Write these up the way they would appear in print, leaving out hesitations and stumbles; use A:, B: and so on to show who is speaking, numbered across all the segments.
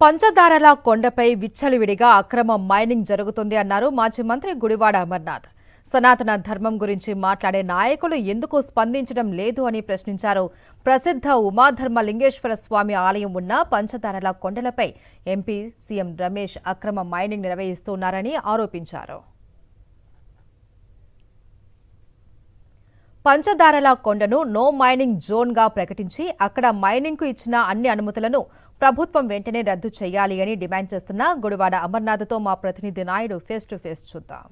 A: పంచదారల కొండపై విచ్చలవిడిగా అక్రమ మైనింగ్ జరుగుతుంది అన్నారు మాజీ మంత్రి గుడివాడ అమర్నాథ్. సనాతన ధర్మం గురించి మాట్లాడే నాయకులు ఎందుకు స్పందించడం లేదు అని ప్రశ్నించారు. ప్రసిద్ధ ఉమాధర్మ లింగేశ్వర స్వామి ఆలయం ఉన్న పంచదారల కొండలపై ఎంపీ సీఎం రమేష్ అక్రమ మైనింగ్ నిర్వహిస్తున్నారని ఆరోపించారు. పంచదారల కొండను నో మైనింగ్ జోన్గా ప్రకటించి అక్కడ మైనింగ్కు ఇచ్చిన అన్ని అనుమతులను ప్రభుత్వం వెంటనే రద్దు చేయాలి అని డిమాండ్ చేస్తున్న గుడివాడ అమర్నాథ్తో మా ప్రతినిధి నాయుడు ఫేస్ టు ఫేస్ చూద్దాం.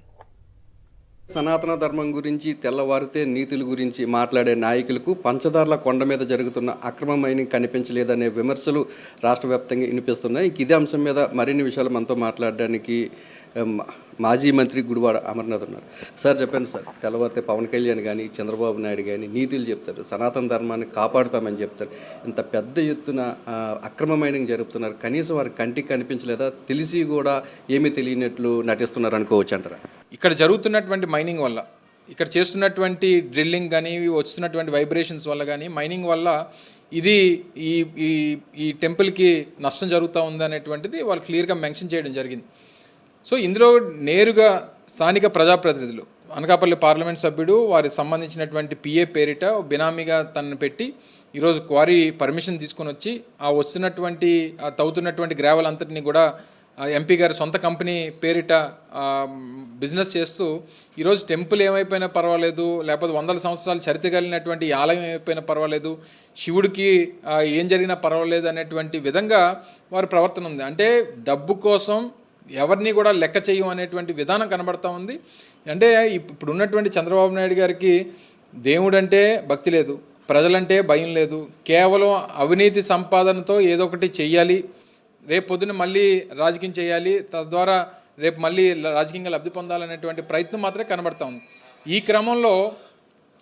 B: సనాతన ధర్మం గురించి తెల్లవారితే నీతుల గురించి మాట్లాడే నాయకులకు పంచదారల కొండ మీద జరుగుతున్న అక్రమ మైనింగ్ కనిపించలేదనే విమర్శలు రాష్ట్ర వ్యాప్తంగా వినిపిస్తున్నాయి. ఇదే అంశం మీద మరిన్ని విషయాలు మనతో మాట్లాడడానికి మాజీ మంత్రి గుడివాడ అమర్నాథ్ ఉన్నారు. సార్ చెప్పండి సార్, తెల్లవారితే పవన్ కళ్యాణ్ కానీ చంద్రబాబు నాయుడు కానీ నీతులు చెప్తారు, సనాతన ధర్మాన్ని కాపాడుతామని చెప్తారు. ఇంత పెద్ద ఎత్తున అక్రమ మైనింగ్ జరుపుతున్నారు, కనీసం వారి కంటికి కనిపించలేదా? తెలిసి కూడా ఏమీ తెలియనట్లు నటిస్తున్నారు అనుకోవచ్చు అంటారా?
C: ఇక్కడ జరుగుతున్నటువంటి మైనింగ్ వల్ల, ఇక్కడ చేస్తున్నటువంటి డ్రిల్లింగ్ కానీ వస్తున్నటువంటి వైబ్రేషన్స్ వల్ల కానీ మైనింగ్ వల్ల ఇది ఈ ఈ టెంపుల్కి నష్టం జరుగుతూ ఉంది అనేటువంటిది వాళ్ళు క్లియర్గా మెన్షన్ చేయడం జరిగింది. సో ఇందులో నేరుగా స్థానిక ప్రజాప్రతినిధులు, అనకాపల్లి పార్లమెంట్ సభ్యుడు వారి సంబంధించినటువంటి పిఏ పేరిట బినామీగా తనను పెట్టి ఈరోజు క్వారీ పర్మిషన్ తీసుకొని వచ్చి ఆ వస్తున్నటువంటి తవ్వుతున్నటువంటి గ్రావెల్ అంతటిని కూడా ఎంపీ గారి సొంత కంపెనీ పేరిట బిజినెస్ చేస్తూ ఈరోజు టెంపుల్ ఏమైపోయినా పర్వాలేదు, లేకపోతే వందల సంవత్సరాలు చరిత్ర కలిగినటువంటి ఆలయం ఏమైపోయినా పర్వాలేదు, శివుడికి ఏం జరిగినా పర్వాలేదు అనేటువంటి విధంగా వారి ప్రవర్తన ఉంది. అంటే డబ్బు కోసం ఎవరిని కూడా లెక్క చేయం అనేటువంటి విధానం కనబడతా ఉంది. అంటే ఇప్పుడు ఉన్నటువంటి చంద్రబాబు నాయుడు గారికి దేవుడంటే భక్తి లేదు, ప్రజలంటే భయం లేదు, కేవలం అవినీతి సంపాదనతో ఏదో ఒకటి చెయ్యాలి, రేపు పొద్దున మళ్ళీ రాజకీయం చేయాలి, తద్వారా రేపు మళ్ళీ రాజకీయంగా లబ్ధి పొందాలనేటువంటి ప్రయత్నం మాత్రమే కనబడతా ఉంది. ఈ క్రమంలో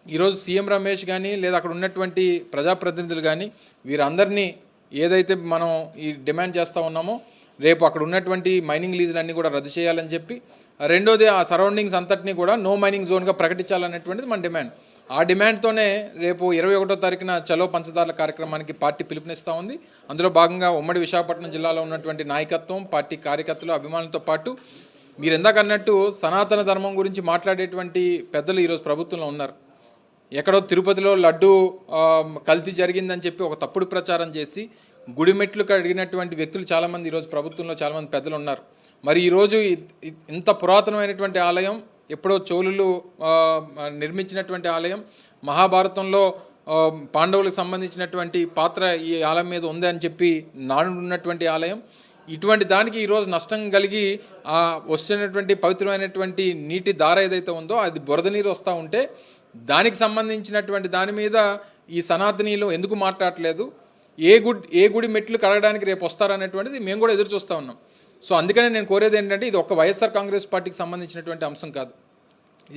C: ఈరోజు సీఎం రమేష్ కానీ లేదా అక్కడ ఉన్నటువంటి ప్రజాప్రతినిధులు కానీ వీరందరినీ ఏదైతే మనం ఈ డిమాండ్ చేస్తూ ఉన్నామో రేపు అక్కడ ఉన్నటువంటి మైనింగ్ లీజులన్నీ కూడా రద్దు చేయాలని చెప్పి, రెండోది ఆ సరౌండింగ్స్ అంతటినీ కూడా నో మైనింగ్ జోన్గా ప్రకటించాలనేటువంటిది మన డిమాండ్. ఆ డిమాండ్తోనే రేపు 21వ తారీఖున చలో పంచదారల కార్యక్రమానికి పార్టీ పిలుపునిస్తూ ఉంది. అందులో భాగంగా ఉమ్మడి విశాఖపట్నం జిల్లాలో ఉన్నటువంటి నాయకత్వం, పార్టీ కార్యకర్తలు, అభిమానులతో పాటు మీరు ఎందాక అన్నట్టు సనాతన ధర్మం గురించి మాట్లాడేటువంటి పెద్దలు ఈరోజు ప్రభుత్వంలో ఉన్నారు. ఎక్కడో తిరుపతిలో లడ్డు కల్తీ జరిగిందని చెప్పి ఒక తప్పుడు ప్రచారం చేసి గుడిమెట్లు అడిగినటువంటి వ్యక్తులు చాలామంది ఈరోజు ప్రభుత్వంలో చాలామంది పెద్దలు ఉన్నారు. మరి ఈరోజు ఇంత పురాతనమైనటువంటి ఆలయం, ఎప్పుడో చోళులు నిర్మించినటువంటి ఆలయం, మహాభారతంలో పాండవులకు సంబంధించినటువంటి పాత్ర ఈ ఆలయం మీద ఉంది అని చెప్పి నానున్నటువంటి ఆలయం, ఇటువంటి దానికి ఈరోజు నష్టం కలిగి వస్తున్నటువంటి పవిత్రమైనటువంటి నీటి దార ఏదైతే ఉందో అది బురద నీరు వస్తూ ఉంటే దానికి సంబంధించినటువంటి దాని మీద ఈ సనాతనీయులు ఎందుకు మాట్లాడట్లేదు? ఏ గుడి మెట్లు కడగడానికి రేపు వస్తారనేటువంటిది మేము కూడా ఎదురు చూస్తూ ఉన్నాం. సో అందుకనే నేను కోరేది ఏంటంటే ఇది ఒక వైఎస్ఆర్ కాంగ్రెస్ పార్టీకి సంబంధించినటువంటి అంశం కాదు.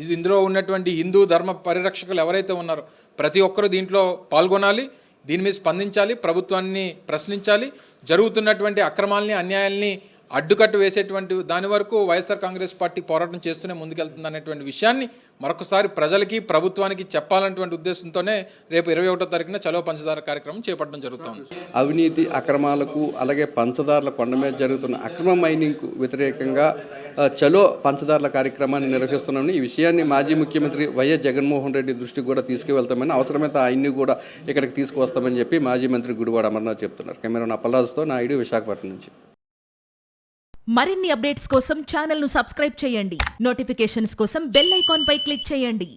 C: ఇది ఇందులో ఉన్నటువంటి హిందూ ధర్మ పరిరక్షకులు ఎవరైతే ఉన్నారో ప్రతి ఒక్కరూ దీంట్లో పాల్గొనాలి, దీని మీద స్పందించాలి, ప్రభుత్వాన్ని ప్రశ్నించాలి, జరుగుతున్నటువంటి అక్రమాలని అన్యాయాల్ని అడ్డుకట్టు వేసేటువంటి దాని వరకు వైఎస్ఆర్ కాంగ్రెస్ పార్టీ పోరాటం చేస్తూనే ముందుకెళ్తుంది అనేటువంటి విషయాన్ని మరొకసారి ప్రజలకి ప్రభుత్వానికి చెప్పాలన్నటువంటి ఉద్దేశంతోనే రేపు 21వ తారీఖున చలో పంచదార కార్యక్రమం చేపట్టడం జరుగుతుంది.
B: అవినీతి అక్రమాలకు అలాగే పంచదారల కొండ మీద జరుగుతున్న అక్రమ మైనింగ్కు వ్యతిరేకంగా చలో పంచదారల కార్యక్రమాన్ని నిర్వహిస్తున్నామని, ఈ విషయాన్ని మాజీ ముఖ్యమంత్రి వైఎస్ జగన్మోహన్ రెడ్డి దృష్టికి కూడా తీసుకువెళ్తామని, అవసరమైతే ఆయన్ని కూడా ఇక్కడికి తీసుకువస్తామని చెప్పి మాజీ మంత్రి గుడివాడ అమర్నాథ్ చెప్తున్నారు. కెమెరా అప్పలాజ్తో నాయుడు, విశాఖపట్నం నుంచి.
D: మరిన్ని అప్డేట్స్ కోసం ఛానల్ ను సబ్స్క్రైబ్ చేయండి. నోటిఫికేషన్స్ కోసం బెల్ ఐకాన్ పై క్లిక్ చేయండి.